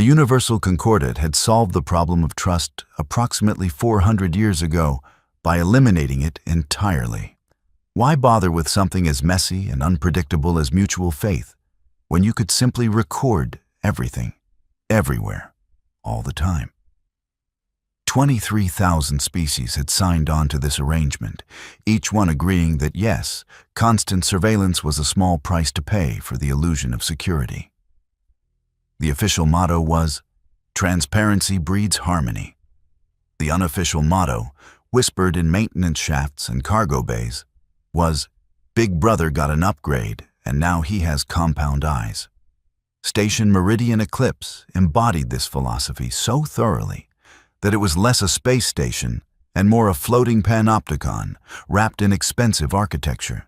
universal concordat had solved the problem of trust approximately 400 years ago by eliminating it entirely. Why bother with something as messy and unpredictable as mutual faith when you could simply record everything, everywhere, all the time? 23,000 species had signed on to this arrangement, each one agreeing that yes, constant surveillance was a small price to pay for the illusion of security. The official motto was, "Transparency breeds harmony." The unofficial motto, whispered in maintenance shafts and cargo bays, was, "Big Brother got an upgrade, and now he has compound eyes." Station Meridian Eclipse embodied this philosophy so thoroughly that it was less a space station and more a floating panopticon wrapped in expensive architecture.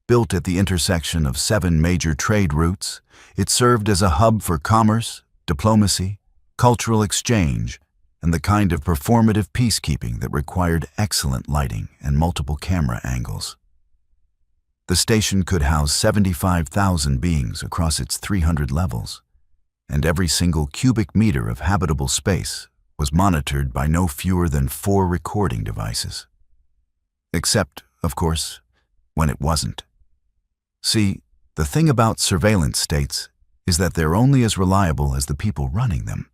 Built at the intersection of 7 major trade routes, it served as a hub for commerce, diplomacy, cultural exchange, and the kind of performative peacekeeping that required excellent lighting and multiple camera angles. The station could house 75,000 beings across its 300 levels, and every single cubic meter of habitable space was monitored by no fewer than 4 recording devices. Except, of course, when it wasn't. See, the thing about surveillance states is that they're only as reliable as the people running them.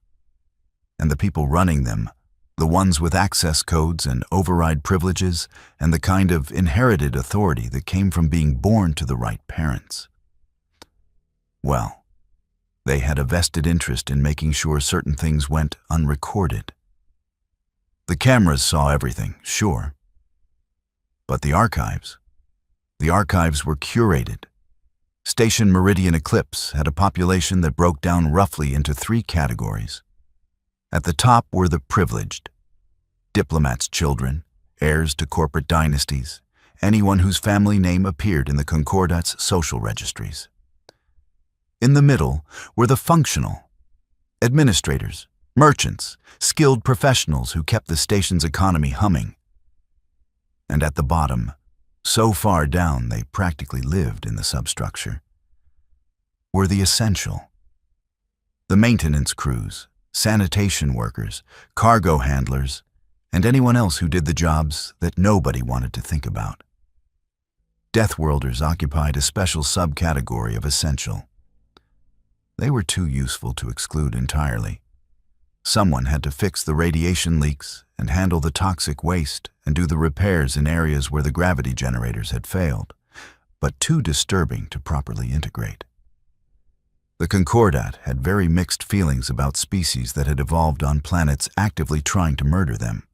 And the people running them, the ones with access codes and override privileges and the kind of inherited authority that came from being born to the right parents. Well, they had a vested interest in making sure certain things went unrecorded. The cameras saw everything, sure. But the archives were curated. Station Meridian Eclipse had a population that broke down roughly into 3 categories. At the top were the privileged, diplomats' children, heirs to corporate dynasties, anyone whose family name appeared in the Concordat's social registries. In the middle were the functional, administrators, merchants, skilled professionals who kept the station's economy humming. And at the bottom, so far down they practically lived in the substructure, were the essential. The maintenance crews, sanitation workers, cargo handlers, and anyone else who did the jobs that nobody wanted to think about. Deathworlders occupied a special subcategory of essential. They were too useful to exclude entirely. Someone had to fix the radiation leaks and handle the toxic waste and do the repairs in areas where the gravity generators had failed, but too disturbing to properly integrate. The Concordat had very mixed feelings about species that had evolved on planets actively trying to murder them.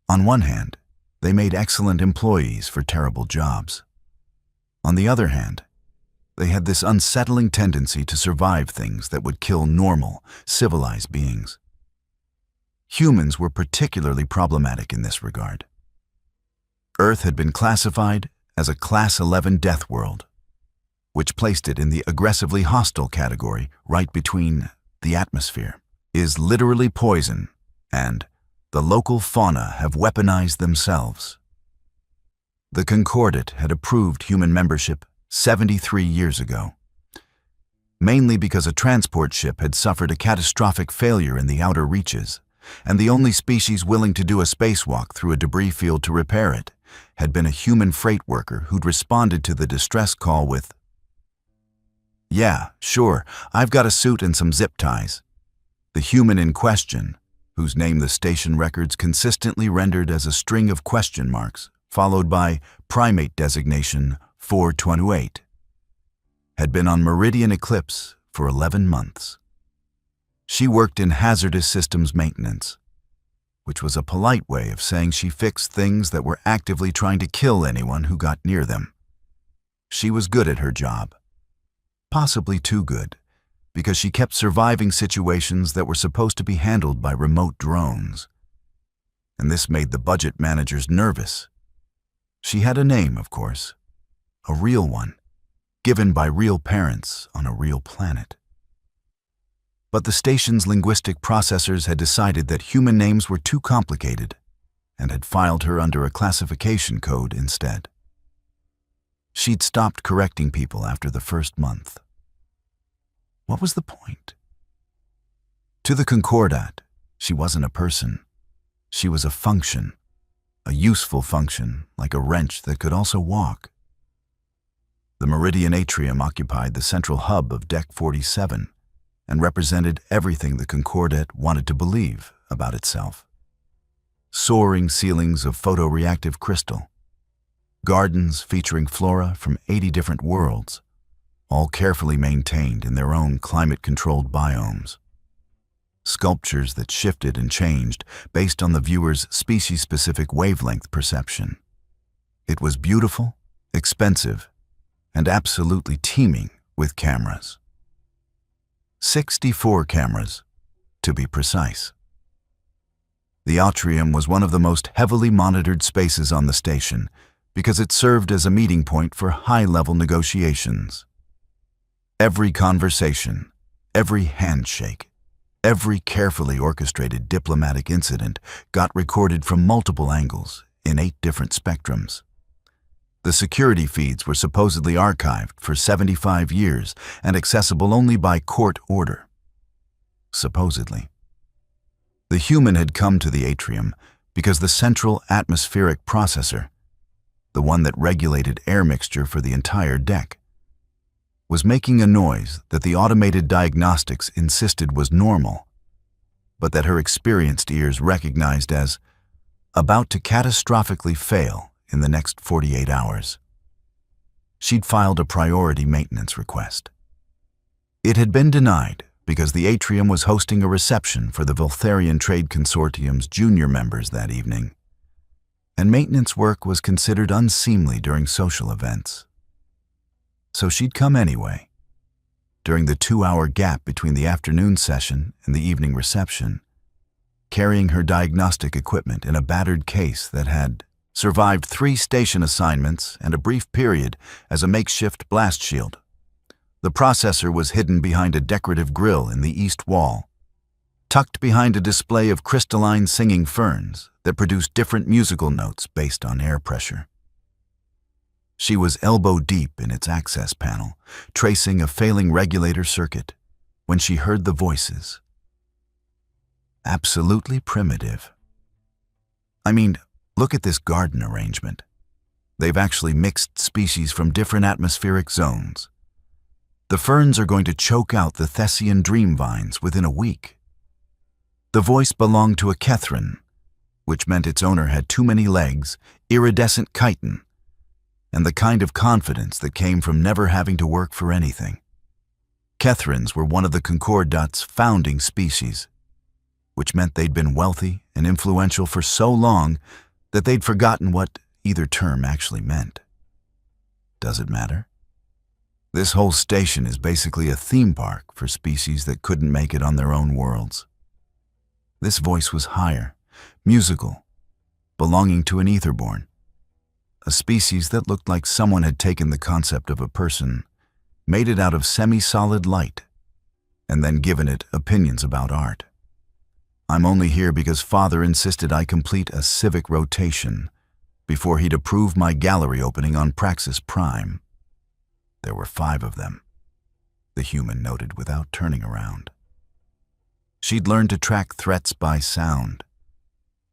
On one hand, they made excellent employees for terrible jobs. On the other hand, they had this unsettling tendency to survive things that would kill normal, civilized beings. Humans were particularly problematic in this regard. Earth had been classified as a Class 11 death world, which placed it in the aggressively hostile category right between the atmosphere, is literally poison, and the local fauna have weaponized themselves. The Concordat had approved human membership 73 years ago, mainly because a transport ship had suffered a catastrophic failure in the outer reaches, and the only species willing to do a spacewalk through a debris field to repair it had been a human freight worker who'd responded to the distress call with, "Yeah, sure, I've got a suit and some zip ties." The human in question, whose name the station records consistently rendered as a string of question marks, followed by primate designation 428, had been on Meridian Eclipse for 11 months. She worked in hazardous systems maintenance, which was a polite way of saying she fixed things that were actively trying to kill anyone who got near them. She was good at her job, possibly too good, because she kept surviving situations that were supposed to be handled by remote drones. And this made the budget managers nervous. She had a name, of course, a real one, given by real parents on a real planet. But the station's linguistic processors had decided that human names were too complicated and had filed her under a classification code instead. She'd stopped correcting people after the first month. What was the point? To the Concordat, she wasn't a person. She was a function, a useful function, like a wrench that could also walk. The Meridian Atrium occupied the central hub of Deck 47 and represented everything the Concordat wanted to believe about itself. Soaring ceilings of photoreactive crystal, gardens featuring flora from 80 different worlds, all carefully maintained in their own climate-controlled biomes. Sculptures that shifted and changed based on the viewer's species-specific wavelength perception. It was beautiful, expensive, and absolutely teeming with cameras. 64 cameras, to be precise. The atrium was one of the most heavily monitored spaces on the station because it served as a meeting point for high-level negotiations. Every conversation, every handshake, every carefully orchestrated diplomatic incident got recorded from multiple angles in 8 different spectrums. The security feeds were supposedly archived for 75 years and accessible only by court order. Supposedly. The human had come to the atrium because the central atmospheric processor, the one that regulated air mixture for the entire deck, was making a noise that the automated diagnostics insisted was normal, but that her experienced ears recognized as about to catastrophically fail in the next 48 hours. She'd filed a priority maintenance request. It had been denied because the atrium was hosting a reception for the Voltharian Trade Consortium's junior members that evening, and maintenance work was considered unseemly during social events. So she'd come anyway, during the 2-hour gap between the afternoon session and the evening reception, carrying her diagnostic equipment in a battered case that had survived 3 station assignments and a brief period as a makeshift blast shield. The processor was hidden behind a decorative grille in the east wall, tucked behind a display of crystalline singing ferns that produced different musical notes based on air pressure. She was elbow-deep in its access panel, tracing a failing regulator circuit, when she heard the voices. Absolutely primitive. I mean, look at this garden arrangement. They've actually mixed species from different atmospheric zones. The ferns are going to choke out the Thessian dream vines within a week. The voice belonged to a Kethrin, which meant its owner had too many legs, iridescent chitin, and the kind of confidence that came from never having to work for anything. Kethrins were one of the Concordat's founding species, which meant they'd been wealthy and influential for so long that they'd forgotten what either term actually meant. Does it matter? This whole station is basically a theme park for species that couldn't make it on their own worlds. This voice was higher, musical, belonging to an etherborn, a species that looked like someone had taken the concept of a person, made it out of semi-solid light, and then given it opinions about art. I'm only here because Father insisted I complete a civic rotation before he'd approve my gallery opening on Praxis Prime. There were 5 of them, the human noted without turning around. She'd learned to track threats by sound,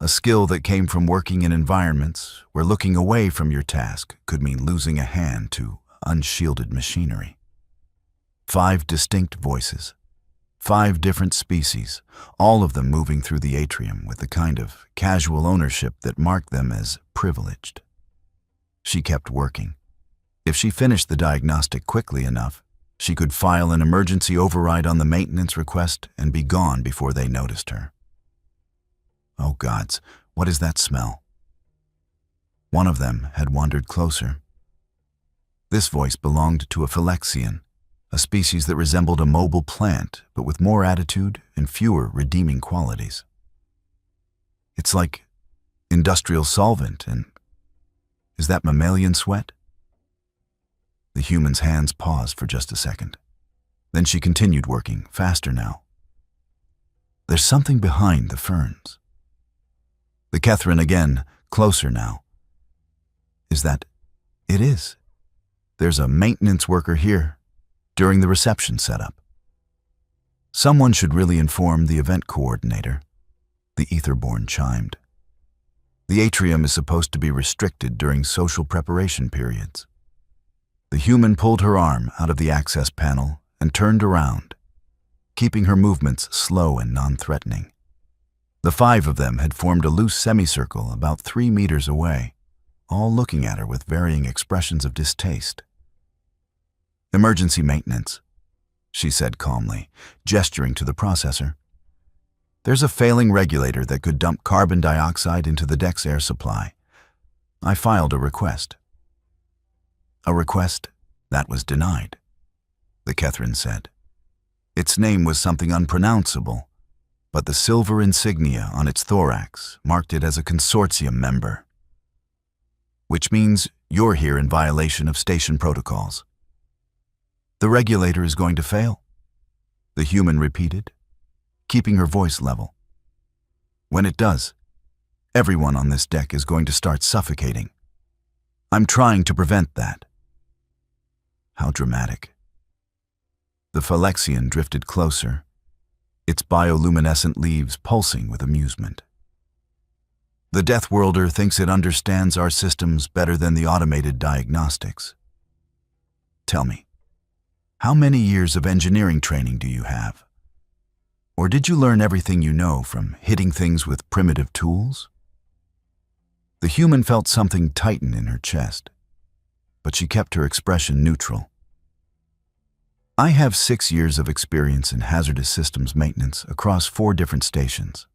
a skill that came from working in environments where looking away from your task could mean losing a hand to unshielded machinery. 5 distinct voices, 5 different species, all of them moving through the atrium with the kind of casual ownership that marked them as privileged. She kept working. If she finished the diagnostic quickly enough, she could file an emergency override on the maintenance request and be gone before they noticed her. Oh gods, what is that smell? One of them had wandered closer. This voice belonged to a Phylexian, a species that resembled a mobile plant, but with more attitude and fewer redeeming qualities. It's like industrial solvent, and is that mammalian sweat? The human's hands paused for just a second. Then she continued working, faster now. There's something behind the ferns. The Kethrin again, closer now. Is that? It is. There's a maintenance worker here during the reception setup. Someone should really inform the event coordinator, the Etherborn chimed. The atrium is supposed to be restricted during social preparation periods. The human pulled her arm out of the access panel and turned around, keeping her movements slow and non-threatening. The 5 of them had formed a loose semicircle about 3 meters away, all looking at her with varying expressions of distaste. "Emergency maintenance," she said calmly, gesturing to the processor. "There's a failing regulator that could dump carbon dioxide into the deck's air supply. I filed a request." "A request that was denied," the Kethrin said. Its name was something unpronounceable, but the silver insignia on its thorax marked it as a consortium member. "Which means you're here in violation of station protocols." "The regulator is going to fail," the human repeated, keeping her voice level. "When it does, everyone on this deck is going to start suffocating. I'm trying to prevent that." How dramatic. The Phylexian drifted closer, its bioluminescent leaves pulsing with amusement. "The Deathworlder thinks it understands our systems better than the automated diagnostics. Tell me, how many years of engineering training do you have? Or did you learn everything you know from hitting things with primitive tools?" The human felt something tighten in her chest, but she kept her expression neutral. "I have 6 years of experience in hazardous systems maintenance across 4 different stations.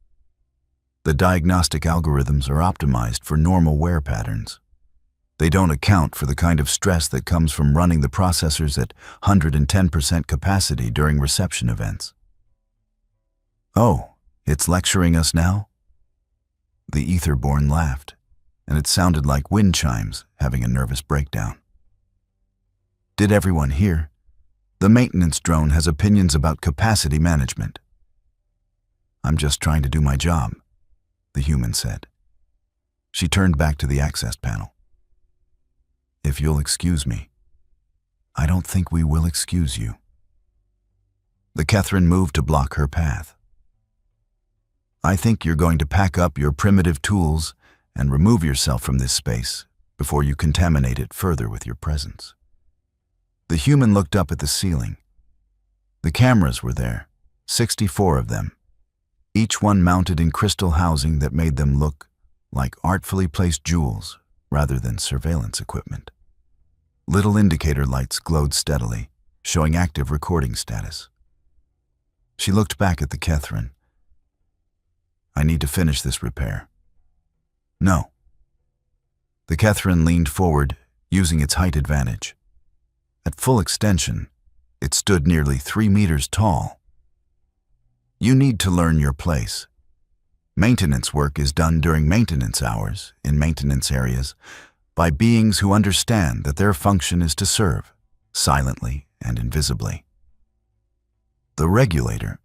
The diagnostic algorithms are optimized for normal wear patterns. They don't account for the kind of stress that comes from running the processors at 110% capacity during reception events." "Oh, it's lecturing us now?" The Etherborn laughed, and it sounded like wind chimes having a nervous breakdown. "Did everyone hear? The maintenance drone has opinions about capacity management." "I'm just trying to do my job," the human said. She turned back to the access panel. "If you'll excuse me." "I don't think we will excuse you." The Kethrin moved to block her path. "I think you're going to pack up your primitive tools and remove yourself from this space before you contaminate it further with your presence." The human looked up at the ceiling. The cameras were there, 64 of them, each one mounted in crystal housing that made them look like artfully placed jewels rather than surveillance equipment. Little indicator lights glowed steadily, showing active recording status. She looked back at the Kethrin. "I need to finish this repair." "No." The Kethrin leaned forward, using its height advantage. At full extension, it stood nearly 3 meters tall. "You need to learn your place. Maintenance work is done during maintenance hours in maintenance areas by beings who understand that their function is to serve, silently and invisibly. The regulator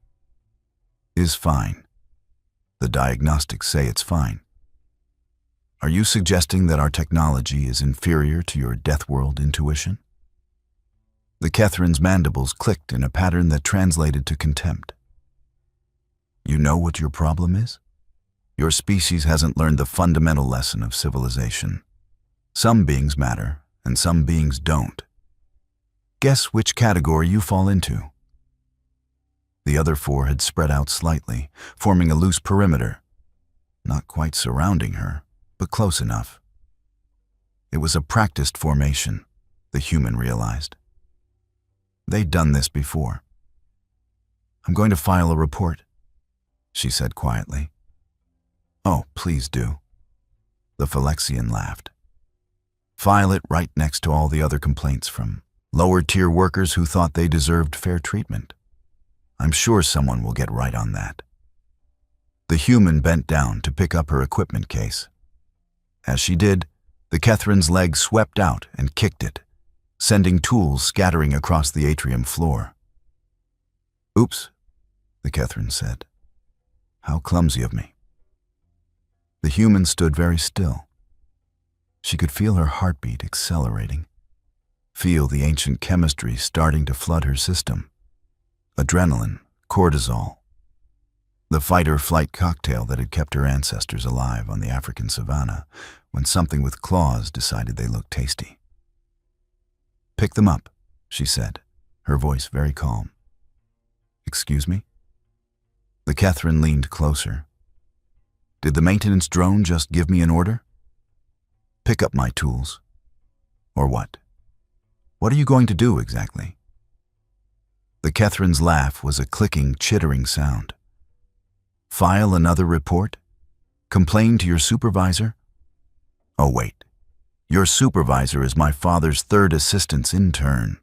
is fine. The diagnostics say it's fine. Are you suggesting that our technology is inferior to your Deathworld intuition?" The Kethrin's mandibles clicked in a pattern that translated to contempt. "You know what your problem is? Your species hasn't learned the fundamental lesson of civilization. Some beings matter, and some beings don't. Guess which category you fall into." The other 4 had spread out slightly, forming a loose perimeter, not quite surrounding her, but close enough. It was a practiced formation, the human realized. They'd done this before. "I'm going to file a report," she said quietly. "Oh, please do." The Phylexian laughed. "File it right next to all the other complaints from lower-tier workers who thought they deserved fair treatment. I'm sure someone will get right on that." The human bent down to pick up her equipment case. As she did, the Kethrin's leg swept out and kicked it, sending tools scattering across the atrium floor. "Oops," the Kethrin said. "How clumsy of me." The human stood very still. She could feel her heartbeat accelerating, feel the ancient chemistry starting to flood her system. Adrenaline Cortisol, the fight-or-flight cocktail that had kept her ancestors alive on the African savanna when something with claws decided they looked tasty. "Pick them up," she said, her voice very calm. "Excuse me?" The Catherine leaned closer. "Did the maintenance drone just give me an order? Pick up my tools. Or what? What are you going to do exactly?" The Catherine's laugh was a clicking, chittering sound. "File another report? Complain to your supervisor? Oh, wait. Your supervisor is my father's third assistant's intern.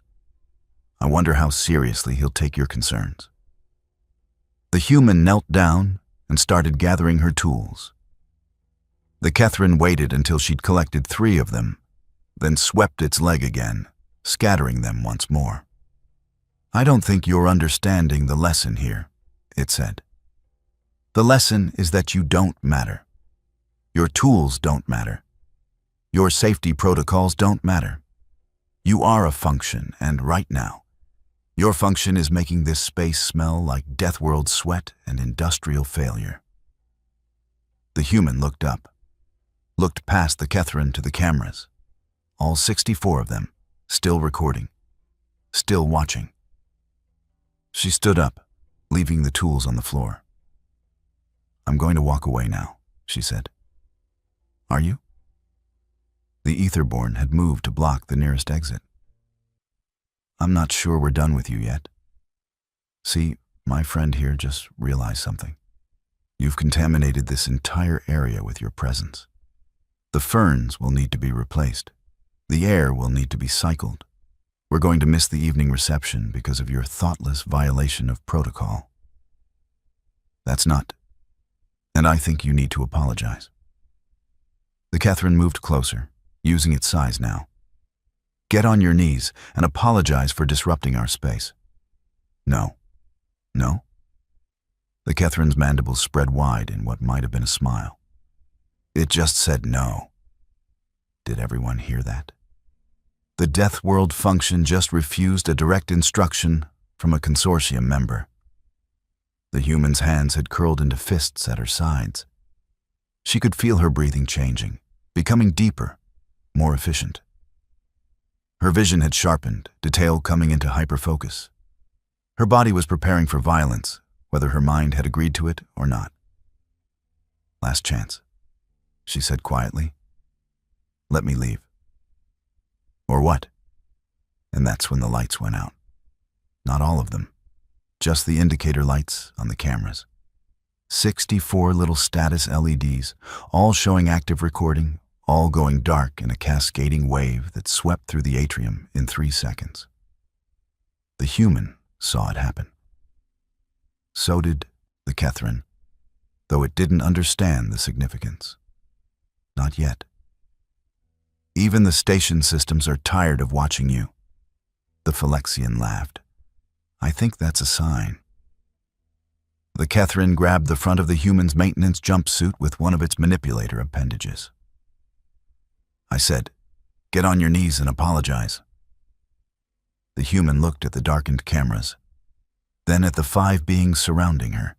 I wonder how seriously he'll take your concerns." The human knelt down and started gathering her tools. The Catherine waited until she'd collected 3 of them, then swept its leg again, scattering them once more. "I don't think you're understanding the lesson here," it said. "The lesson is that you don't matter. Your tools don't matter. Your safety protocols don't matter. You are a function, and right now, your function is making this space smell like Deathworld sweat and industrial failure." The human looked up, looked past the Catherine to the cameras, all 64 of them, still recording, still watching. She stood up, leaving the tools on the floor. "I'm going to walk away now," she said. "Are you?" The Etherborn had moved to block the nearest exit. "I'm not sure we're done with you yet. See, my friend here just realized something. You've contaminated this entire area with your presence. The ferns will need to be replaced. The air will need to be cycled. We're going to miss the evening reception because of your thoughtless violation of protocol. That's not, and I think you need to apologize." The Catherine moved closer, using its size now. "Get on your knees and apologize for disrupting our space." "No." "No?" The Catherine's mandibles spread wide in what might have been a smile. It just said no. Did everyone hear that? The Deathworld function just refused a direct instruction from a consortium member. The human's hands had curled into fists at her sides. She could feel her breathing changing, becoming deeper, more efficient. Her vision had sharpened, detail coming into hyperfocus. Her body was preparing for violence, whether her mind had agreed to it or not. "Last chance," she said quietly. "Let me leave." "Or what?" And that's when the lights went out. Not all of them, just the indicator lights on the cameras. 64 little status LEDs, all showing active recording, all going dark in a cascading wave that swept through the atrium in 3 seconds. The human saw it happen. So did the Catherine, though it didn't understand the significance. Not yet. "Even the station systems are tired of watching you." The Phylexian laughed. "I think that's a sign." The Catherine grabbed the front of the human's maintenance jumpsuit with one of its manipulator appendages. I said, "Get on your knees and apologize." The human looked at the darkened cameras, then at the 5 beings surrounding her,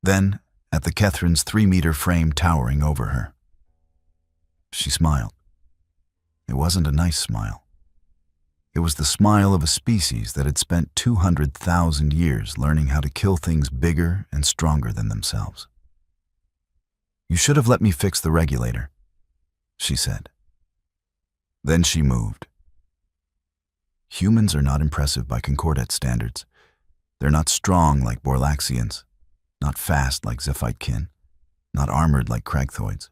then at the Catherine's 3-meter frame towering over her. She smiled. It wasn't a nice smile. It was the smile of a species that had spent 200,000 years learning how to kill things bigger and stronger than themselves. "You should have let me fix the regulator," she said. Then she moved. Humans are not impressive by Concordat standards. They're not strong like Borlaxians, not fast like Zephite-kin, not armored like Cragthoids.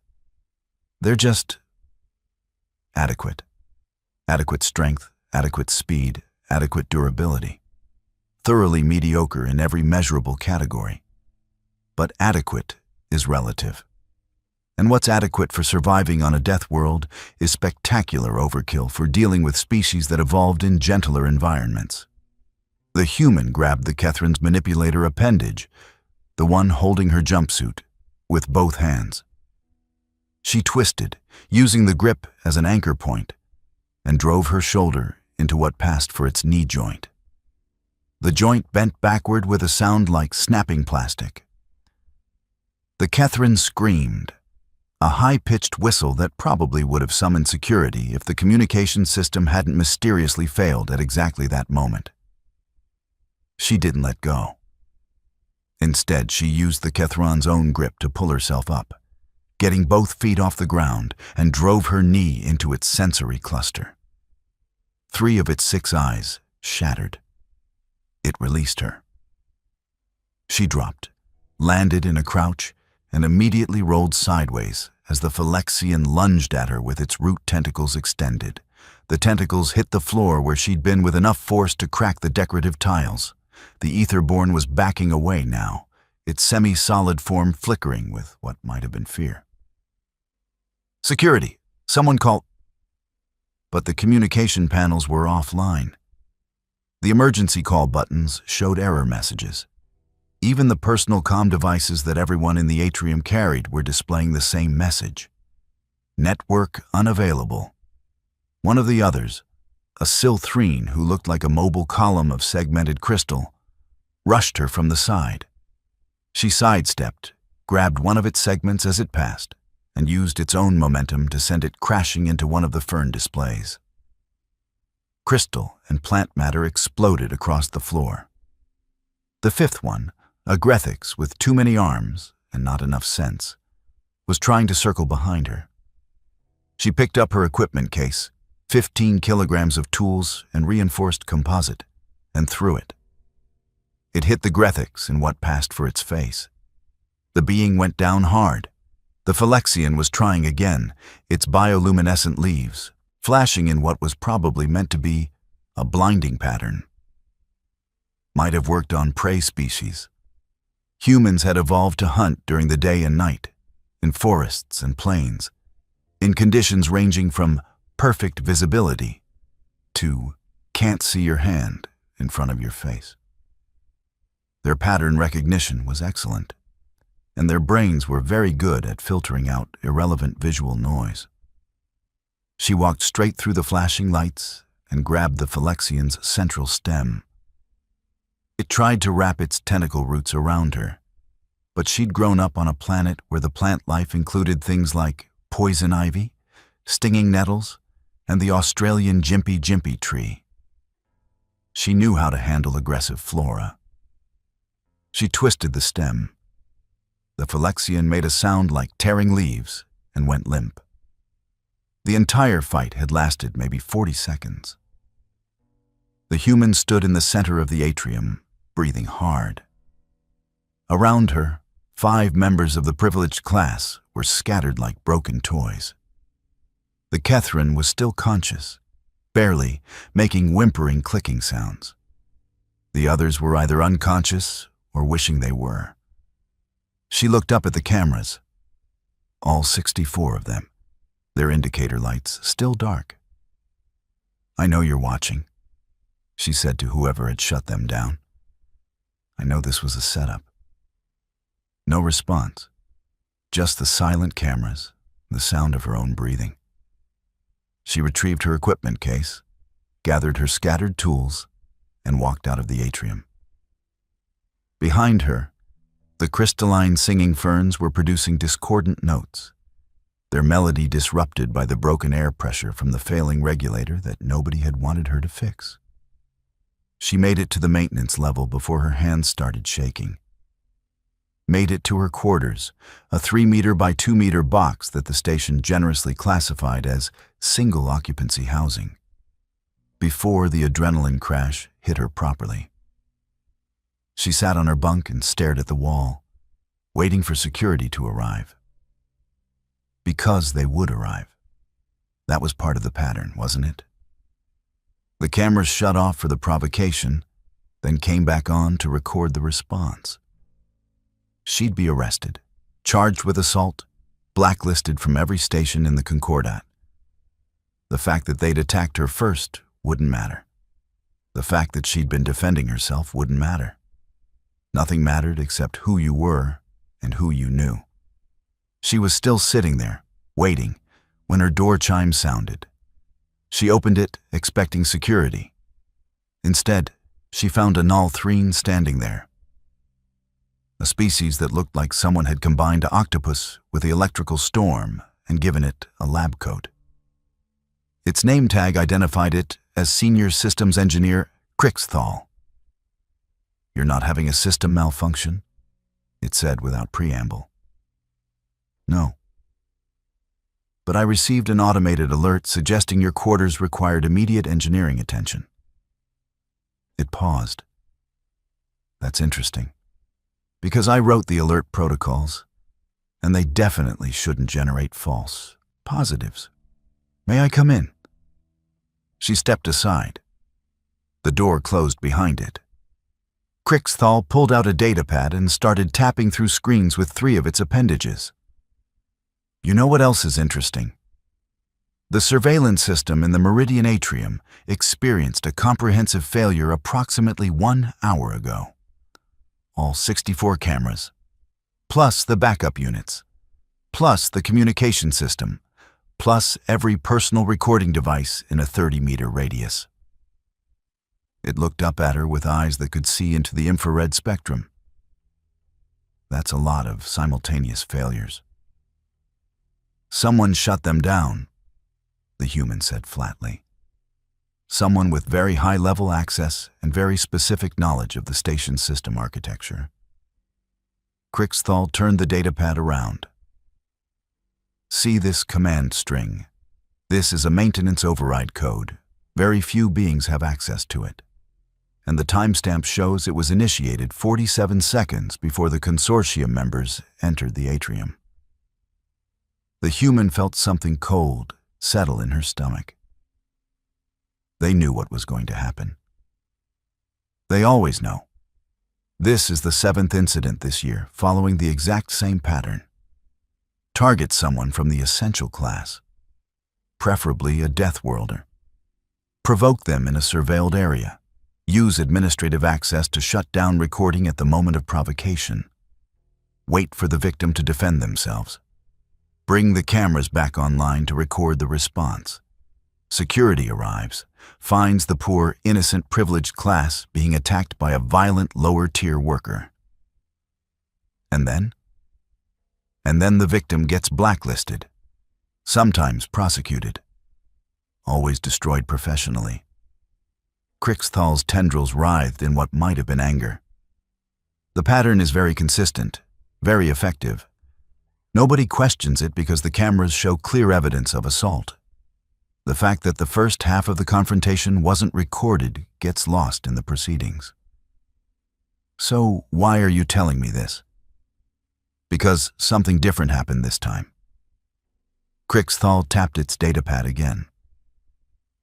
They're just adequate. Adequate strength, adequate speed, adequate durability. Thoroughly mediocre in every measurable category. But adequate is relative. And what's adequate for surviving on a death world is spectacular overkill for dealing with species that evolved in gentler environments. The human grabbed the Catherine's manipulator appendage, the one holding her jumpsuit, with both hands. She twisted, using the grip as an anchor point, and drove her shoulder into what passed for its knee joint. The joint bent backward with a sound like snapping plastic. The Kethrin screamed, a high-pitched whistle that probably would have summoned security if the communication system hadn't mysteriously failed at exactly that moment. She didn't let go. Instead, she used the Kethron's own grip to pull herself up, getting both feet off the ground, and drove her knee into its sensory cluster. 3 of its 6 eyes shattered. It released her. She dropped, landed in a crouch, and immediately rolled sideways as the Phylexian lunged at her with its root tentacles extended. The tentacles hit the floor where she'd been with enough force to crack the decorative tiles. The Etherborn was backing away now, its semi-solid form flickering with what might have been fear. "Security! Someone call—" But the communication panels were offline. The emergency call buttons showed error messages. Even the personal comm devices that everyone in the atrium carried were displaying the same message. Network unavailable. One of the others, a Silthrene who looked like a mobile column of segmented crystal, rushed her from the side. She sidestepped, grabbed one of its segments as it passed, and used its own momentum to send it crashing into one of the fern displays. Crystal and plant matter exploded across the floor. The 5th one, a Grethix with too many arms and not enough sense, was trying to circle behind her. She picked up her equipment case, 15 kilograms of tools and reinforced composite, and threw it. It hit the Grethix in what passed for its face. The being went down hard. The Phylexian was trying again, its bioluminescent leaves flashing in what was probably meant to be a blinding pattern. Might have worked on prey species. Humans had evolved to hunt during the day and night, in forests and plains, in conditions ranging from perfect visibility to can't see your hand in front of your face. Their pattern recognition was excellent, and their brains were very good at filtering out irrelevant visual noise. She walked straight through the flashing lights and grabbed the Phylexian's central stem. It tried to wrap its tentacle roots around her, but she'd grown up on a planet where the plant life included things like poison ivy, stinging nettles, and the Australian jimpy tree. She knew how to handle aggressive flora. She twisted the stem. The Phylexian made a sound like tearing leaves and went limp. The entire fight had lasted maybe 40 seconds. The human stood in the center of the atrium, breathing hard. Around her, 5 members of the privileged class were scattered like broken toys. The Kethrin was still conscious, barely, making whimpering clicking sounds. The others were either unconscious or wishing they were. She looked up at the cameras. All 64 of them, their indicator lights still dark. "I know you're watching," she said to whoever had shut them down. "I know this was a setup." No response, just the silent cameras, the sound of her own breathing. She retrieved her equipment case, gathered her scattered tools, and walked out of the atrium. Behind her, the crystalline singing ferns were producing discordant notes, their melody disrupted by the broken air pressure from the failing regulator that nobody had wanted her to fix. She made it to the maintenance level before her hands started shaking. Made it to her quarters, a 3-meter by 2-meter box that the station generously classified as single-occupancy housing, before the adrenaline crash hit her properly. She sat on her bunk and stared at the wall, waiting for security to arrive. Because they would arrive. That was part of the pattern, wasn't it? The cameras shut off for the provocation, then came back on to record the response. She'd be arrested, charged with assault, blacklisted from every station in the Concordat. The fact that they'd attacked her first wouldn't matter. The fact that she'd been defending herself wouldn't matter. Nothing mattered except who you were and who you knew. She was still sitting there, waiting, when her door chime sounded. She opened it, expecting security. Instead, she found a Null-3 standing there. A species that looked like someone had combined octopus with the electrical storm and given it a lab coat. Its name tag identified it as Senior Systems Engineer Crixthal. "You're not having a system malfunction?" it said without preamble. "No. But I received an automated alert suggesting your quarters required immediate engineering attention." It paused. "That's interesting, because I wrote the alert protocols, and they definitely shouldn't generate false positives. May I come in?" She stepped aside. The door closed behind it. Crixthal pulled out a datapad and started tapping through screens with 3 of its appendages. "You know what else is interesting? The surveillance system in the Meridian Atrium experienced a comprehensive failure approximately 1 hour ago. All 64 cameras, plus the backup units, plus the communication system, plus every personal recording device in a 30-meter radius." It looked up at her with eyes that could see into the infrared spectrum. "That's a lot of simultaneous failures." "Someone shut them down," the human said flatly. "Someone with very high-level access and very specific knowledge of the station's system architecture." Crixthal turned the datapad around. "See this command string. This is a maintenance override code. Very few beings have access to it. And the timestamp shows it was initiated 47 seconds before the consortium members entered the atrium." The human felt something cold settle in her stomach. They knew what was going to happen. They always know. This is the 7th incident this year, following the exact same pattern. Target someone from the essential class, preferably a Deathworlder. Provoke them in a surveilled area. Use administrative access to shut down recording at the moment of provocation. Wait for the victim to defend themselves. Bring the cameras back online to record the response. Security arrives, finds the poor, innocent, privileged class being attacked by a violent lower-tier worker. And then? And then the victim gets blacklisted, sometimes prosecuted, always destroyed professionally. Crixthal's tendrils writhed in what might have been anger. The pattern is very consistent, very effective. Nobody questions it because the cameras show clear evidence of assault. The fact that the first half of the confrontation wasn't recorded gets lost in the proceedings. "So why are you telling me this?" "Because something different happened this time." Crixthal tapped its datapad again.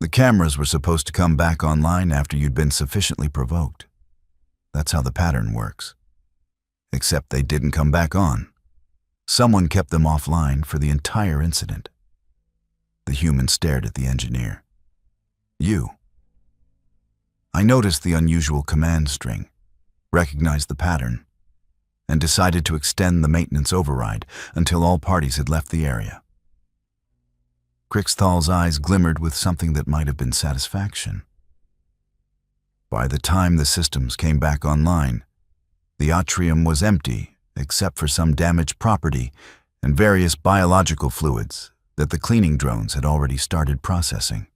"The cameras were supposed to come back online after you'd been sufficiently provoked. That's how the pattern works. Except they didn't come back on. Someone kept them offline for the entire incident." The human stared at the engineer. "You." I noticed the unusual command string, recognized the pattern, and decided to extend the maintenance override until all parties had left the area. Crixthal's eyes glimmered with something that might have been satisfaction. By the time the systems came back online, the atrium was empty except for some damaged property and various biological fluids that the cleaning drones had already started processing.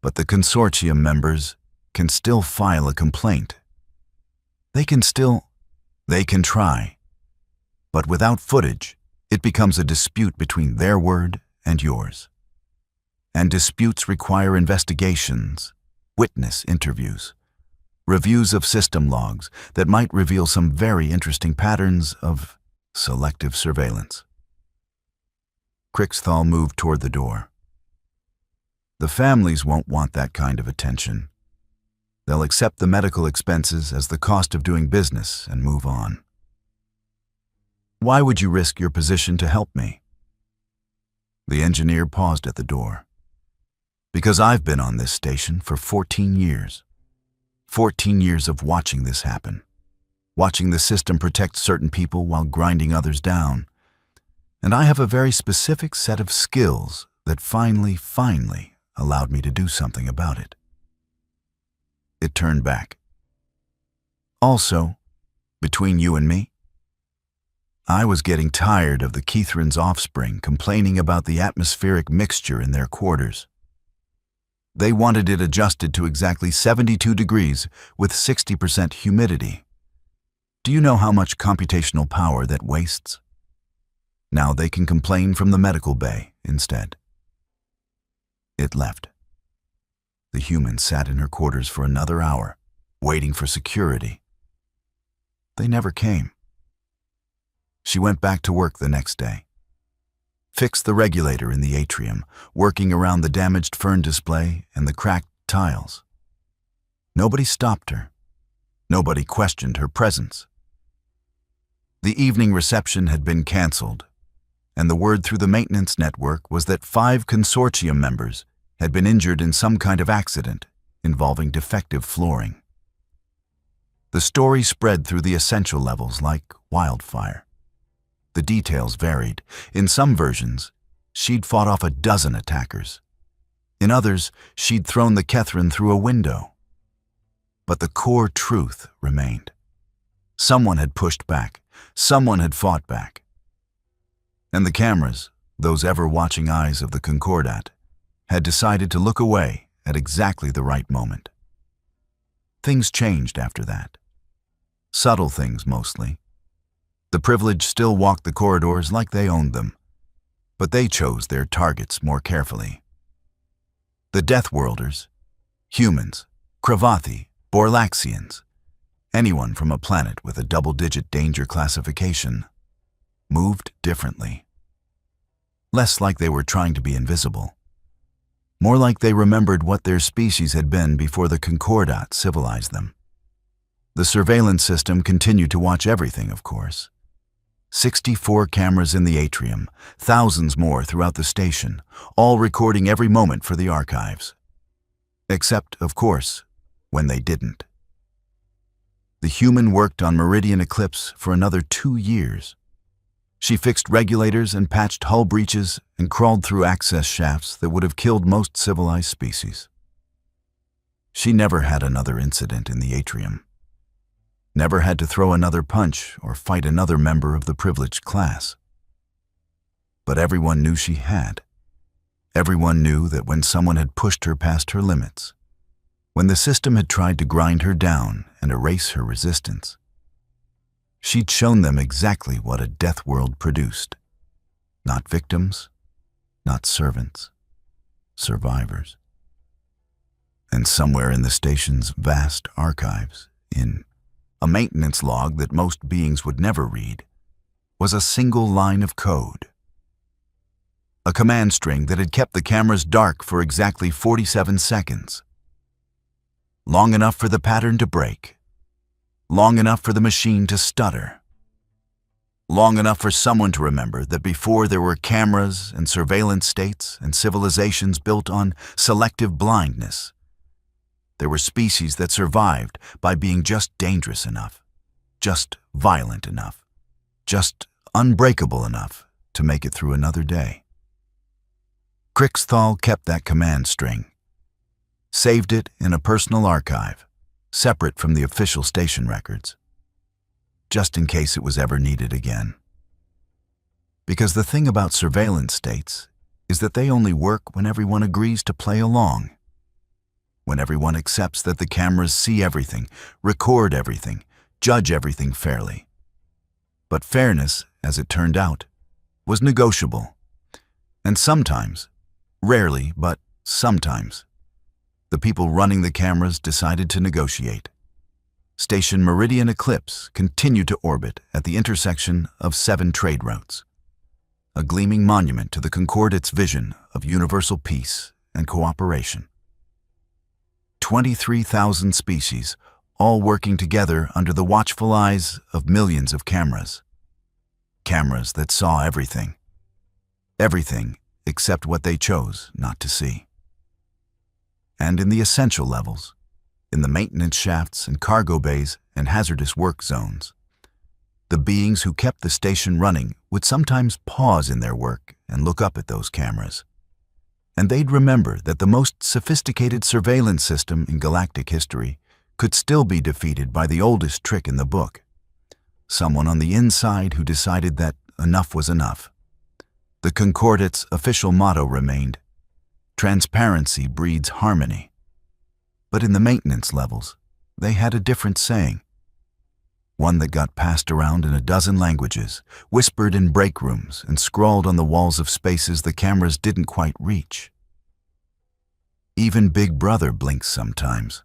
But the consortium members can still file a complaint. They can try, but without footage, it becomes a dispute between their word and yours. And disputes require investigations, witness interviews, reviews of system logs that might reveal some very interesting patterns of selective surveillance. Crixthal moved toward the door. "The families won't want that kind of attention. They'll accept the medical expenses as the cost of doing business and move on." "Why would you risk your position to help me?" The engineer paused at the door. "Because I've been on this station for 14 years. 14 years of watching this happen. Watching the system protect certain people while grinding others down. And I have a very specific set of skills that finally allowed me to do something about it." it turned back. Also, between you and me, I was getting tired of the Kethran's offspring complaining about the atmospheric mixture in their quarters. They wanted it adjusted to exactly 72 degrees with 60% humidity. Do you know how much computational power that wastes? Now they can complain from the medical bay instead. It left. The human sat in her quarters for another hour, waiting for security. They never came. She went back to work the next day. Fixed the regulator in the atrium, working around the damaged fern display and the cracked tiles. Nobody stopped her. Nobody questioned her presence. The evening reception had been canceled, and the word through the maintenance network was that 5 consortium members had been injured in some kind of accident involving defective flooring. The story spread through the essential levels like wildfire. The details varied. In some versions, she'd fought off a dozen attackers. In others, she'd thrown the Kethran through a window. But the core truth remained. Someone had pushed back. Someone had fought back. And the cameras, those ever-watching eyes of the Concordat, had decided to look away at exactly the right moment. Things changed after that. Subtle things, mostly. The privileged still walked the corridors like they owned them, but they chose their targets more carefully. The Deathworlders, humans, Kravathi, Borlaxians, anyone from a planet with a double-digit danger classification, moved differently. Less like they were trying to be invisible. More like they remembered what their species had been before the Concordat civilized them. The surveillance system continued to watch everything, of course. 64 cameras in the atrium, thousands more throughout the station, all recording every moment for the archives. Except, of course, when they didn't. The human worked on Meridian Eclipse for another 2 years. She fixed regulators and patched hull breaches and crawled through access shafts that would have killed most civilized species. She never had another incident in the atrium. Never had to throw another punch or fight another member of the privileged class. But everyone knew she had. Everyone knew that when someone had pushed her past her limits, when the system had tried to grind her down and erase her resistance, she'd shown them exactly what a death world produced. Not victims, not servants, survivors. And somewhere in the station's vast archives, in a maintenance log that most beings would never read, was a single line of code. A command string that had kept the cameras dark for exactly 47 seconds. Long enough for the pattern to break. Long enough for the machine to stutter. Long enough for someone to remember that before there were cameras and surveillance states and civilizations built on selective blindness, there were species that survived by being just dangerous enough, just violent enough, just unbreakable enough to make it through another day. Crixthal kept that command string, saved it in a personal archive, separate from the official station records, just in case it was ever needed again. Because the thing about surveillance states is that they only work when everyone agrees to play along. When everyone accepts that the cameras see everything, record everything, judge everything fairly. But fairness, as it turned out, was negotiable. And sometimes, rarely, but sometimes, the people running the cameras decided to negotiate. Station Meridian Eclipse continued to orbit at the intersection of 7 trade routes, a gleaming monument to the Concordat's vision of universal peace and cooperation. 23,000 species, all working together under the watchful eyes of millions of cameras. Cameras that saw everything. Everything except what they chose not to see. And in the essential levels, in the maintenance shafts and cargo bays and hazardous work zones, the beings who kept the station running would sometimes pause in their work and look up at those cameras. And they'd remember that the most sophisticated surveillance system in galactic history could still be defeated by the oldest trick in the book. Someone on the inside who decided that enough was enough. The Concordate's official motto remained, "Transparency breeds harmony." But in the maintenance levels, they had a different saying. One that got passed around in a dozen languages, whispered in break rooms, and scrawled on the walls of spaces the cameras didn't quite reach. Even Big Brother blinks sometimes.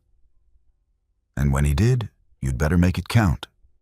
And when he did, you'd better make it count.